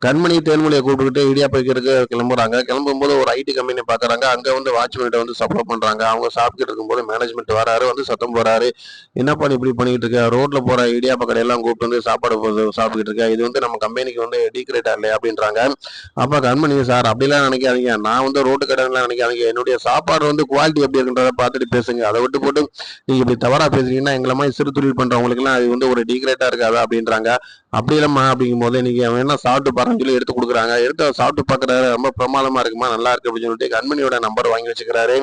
கண்மணி தேன்மொழியை கூப்பிட்டுக்கிட்டு இடியாப்பம் வைக்கிறதுக்கு கிளம்புறாங்க. கிளம்பும்போது ஒரு ஐடி கம்பெனி பார்க்குறாங்க. அங்க வந்து வாட்ச்மேன்ட்ட வந்து சப்ளை பண்றாங்க. அவங்க சாப்பிட்டுட்டு இருக்கும்போது மேனேஜ்மென்ட் வராரு. வந்து சத்தம் போடுறாரு. "என்னப்பா நீ இப்படி பண்ணிக்கிட்டு இருக்க? ரோட்ல போற இடியாப்ப கடையெல்லாம் கூப்பிட்டு வந்து சாப்பாடு சாப்பிட்டுக்கிட்டு இருக்க. இது வந்து நம்ம கம்பெனிக்கு வந்து டீக்ரேட்டா இல்லையா?" அப்படின்றாங்க. அப்ப கண்மணி, "சார் அப்படிலாம் நினைக்காதீங்க. நான் வந்து ரோட்டு கடைன்னுலாம் நினைக்காதீங்க. என்னுடைய சாப்பாடு வந்து குவாலிட்டி எப்படி இருக்குன்றத பார்த்துட்டு பேசுங்க. அதை விட்டு போட்டு நீங்க இப்படி தவறா பேசுறீங்கன்னா எங்களை மாதிரி சிறு தொழில் பண்றவங்களுக்குலாம் அது வந்து ஒரு டீக்ரேட்டா இருக்காதா?" அப்படின்றாங்க. "அப்படி இல்லம்மா" அப்படிங்கும்போது, "நீங்க வேணா சாப்பிட்டு பாருன்னு" சொல்லி எடுத்து குடுக்குறாங்க. எடுத்து அவர் சாப்பிட்டு பார்க்குறாரு. ரொம்ப பிரமாதமா இருக்குமா, நல்லா இருக்கு அப்படின்னு சொல்லிட்டு கண்மணியோட நம்பர் வாங்கி வச்சுக்கிறாரு.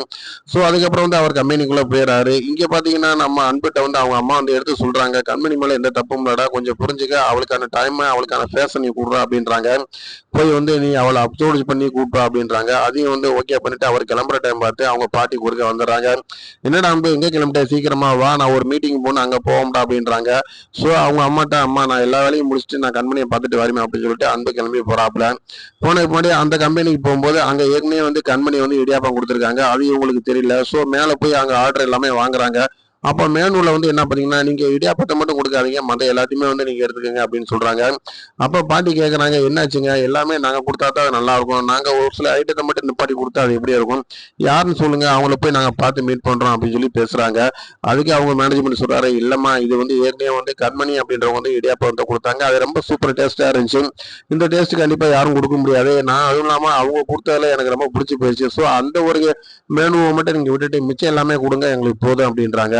ஸோ அதுக்கப்புறம் வந்து அவர் கம்பெனிக்குள்ள போயிறாரு. இங்க பார்த்தீங்கன்னா, நம்ம அன்பிட்ட வந்து அவங்க அம்மா வந்து எடுத்து சொல்றாங்க, "கண்மணி மேல எந்த தப்பும் இல்லடா. கொஞ்சம் புரிஞ்சுக்க. அவளுக்கான டைம், அவளுக்கான ஃபேஷன் நீ குடுறா" அப்படின்றாங்க. போய் வந்து நீ அவள அப்ரோச் பண்ணி கூட்டு வா அப்படின்றாங்க. அதையும் வந்து ஓகே பண்ணிட்டு அவர் கிளம்புற டைம் பார்த்து அவங்க பாட்டி குறுக்க வந்துடுறாங்க. "என்னடா அன்பு, எங்க கிளம்பிட்ட? சீக்கிரமா வா, நான் ஒரு மீட்டிங் போகணும், அங்க போவோம்டா" அப்படின்றாங்க. ஸோ அவங்க அம்மாட்ட, "அம்மா நான் எல்லா வேலையும் முடிச்சுட்டு நான் கண்மணியை பார்த்துட்டு வரேன்" அப்படின்னு சொல்லிட்டு அன்பு கிளம்பி போறாப்புல. போனதுக்கு முன்னாடி அந்த கம்பெனிக்கு போகும்போது அங்க ஏற்கனவே வந்து கண்மணி வந்து இடியாப்பம் கொடுத்துருக்காங்க. அது இவங்களுக்கு தெரியல. ஸோ மேல போய் அங்க ஆர்டர் எல்லாமே வாங்குறாங்க. அப்ப மேனூல வந்து என்ன பார்த்தீங்கன்னா, "நீங்க இடியாப்பத்த மட்டும் குடுக்காதீங்க. மத்த எல்லாத்தையுமே வந்து நீங்க எடுத்துக்கங்க" அப்படின்னு சொல்றாங்க. அப்ப பாட்டி கேட்கறாங்க, "என்னாச்சுங்க? எல்லாமே நாங்க குடுத்தா தான் அது நல்லாருக்கும். நாங்க ஒரு சில ஐட்டத்த மட்டும் நிப்பாட்டி குடுத்தா அது எப்படி இருக்கும்? யாருன்னு சொல்லுங்க. அவங்கள போய் நாங்க பார்த்து மீட் பண்றோம்" அப்படின்னு சொல்லி பேசுறாங்க. அதுக்கு அவங்க மேனேஜ்மென்ட் சொல்றாரு, "இல்லம்மா, இது வந்து ஏற்கனவே வந்து கண்மணி அப்படின்றவங்க வந்து இடியாப்பம் வந்து குடுத்தாங்க. அது ரொம்ப சூப்பர் டேஸ்ட்டா இருந்துச்சு. இந்த டேஸ்ட் கண்டிப்பா யாரும் குடுக்க முடியாது. நான் அதுவும் இல்லாம அவங்க குடுத்ததுல எனக்கு ரொம்ப புடிச்சு போயிருச்சு. ஸோ அந்த ஒரு மெனுவ மட்டும் நீங்க விட்டுட்டு மிச்சம் எல்லாமே குடுங்க. எங்களுக்கு போதும்" அப்படின்றாங்க.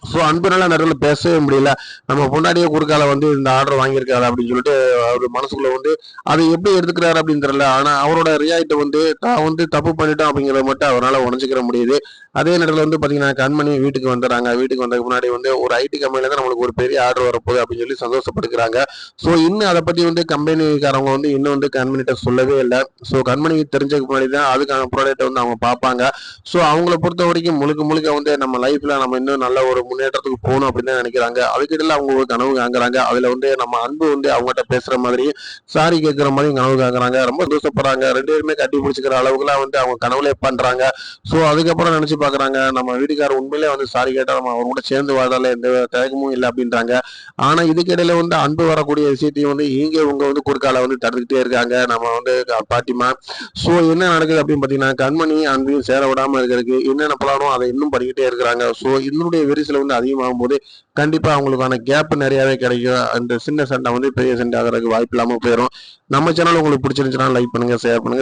ஸோ அன்புனால நடுவுல பேசவே முடியல. நம்ம பொண்டாட்டியே குறுக்கால வந்து இந்த ஆர்டர் வாங்கியிருக்காரு அப்படின்னு சொல்லிட்டு அவரு மனசுக்குள்ள வந்து அதை எப்படி எடுத்துக்கிறாரு அப்படின்னு தெரியல. ஆனா அவரோட ரியாக்ட் வந்து தான் வந்து தப்பு பண்ணிட்டோம் அப்படிங்கிறத மட்டும் அவரால உணர்ந்துக்கிற முடியுது. அதே நேரத்துல வந்து பார்த்தீங்கன்னா, கண்மணி வீட்டுக்கு வந்துடுறாங்க. வீட்டுக்கு வந்ததுக்கு முன்னாடி வந்து ஒரு ஐடி கம்பெனில இருந்து நம்மளுக்கு ஒரு பெரிய ஆர்டர் வரப்போகுது அப்படின்னு சொல்லி சந்தோஷப்படுக்கிறாங்க. ஸோ இன்னும் அத பத்தி வந்து கம்பெனிக்காரவங்க வந்து இன்னும் வந்து கண்மணிட்ட சொல்லவே இல்ல. ஸோ கண்மணிக்கு தெரிஞ்சதுக்கு முன்னாடி தான் அதுக்கான ப்ராடக்ட்ட வந்து அவங்க பார்ப்பாங்க. ஸோ அவங்கள பொறுத்தவரைக்கும் முழுக்க முழுக்க வந்து நம்ம லைஃப்ல நம்ம இன்னும் நல்ல ஒரு முன்னேற்றத்துக்கு போகணும் அப்படின்னு தான் நினைக்கிறாங்க. அதுக்கிடையில அவங்க ஒரு கனவு காண்கிறாங்க. அதுல வந்து நம்ம அன்பு வந்து அவங்ககிட்ட பேசுற மாதிரி, சாரி கேட்கிற மாதிரி கனவு காண்கிறாங்க. ரொம்ப சந்தோஷப்படுறாங்க. 2 பேருமே கட்டி பிடிச்சுக்கிற அளவுக்குலாம் வந்து அவங்க கனவுலே பண்றாங்க. ஸோ அதுக்கப்புறம் நினைச்சு பார்க்குறாங்க, நம்ம வீட்டுக்காரர் உண்மையிலேயே வந்து சாரி கேட்டா நம்ம அவர் கூட சேர்ந்து வாழ்றதுல எந்த தயக்கமும் இல்ல அப்படின்றாங்க. ஆனா இதுக்கிடையில வந்து அன்பு வரக்கூடிய விஷயத்தையும் வந்து இவங்க வந்து குறுக்கால வந்து தடுத்துக்கிட்டே இருக்காங்க. நம்ம வந்து பாட்டிமா. ஸோ என்ன நடக்குது அப்படின்னு பார்த்தீங்கன்னா, கண்மணி அன்பையும் சேர விடாம இருக்கிறதுக்கு என்னென்ன பிளானோ அதை இன்னும் பண்ணிக்கிட்டே இருக்கிறாங்க. ஸோ இதனுடைய விரிசல் வந்து அதிகமாகும்போது கண்டிப்பா அவங்களுக்கான கேப் நிறையாவே கிடைக்கும். அந்த சின்ன சண்டை வந்து பெரிய சண்டை ஆகிறதுக்கு வாய்ப்பு இல்லாம போயிடும். நம்ம சேனல் உங்களுக்கு பிடிச்சிருந்துச்சுன்னா லைக் பண்ணுங்க, ஷேர் பண்ணுங்க.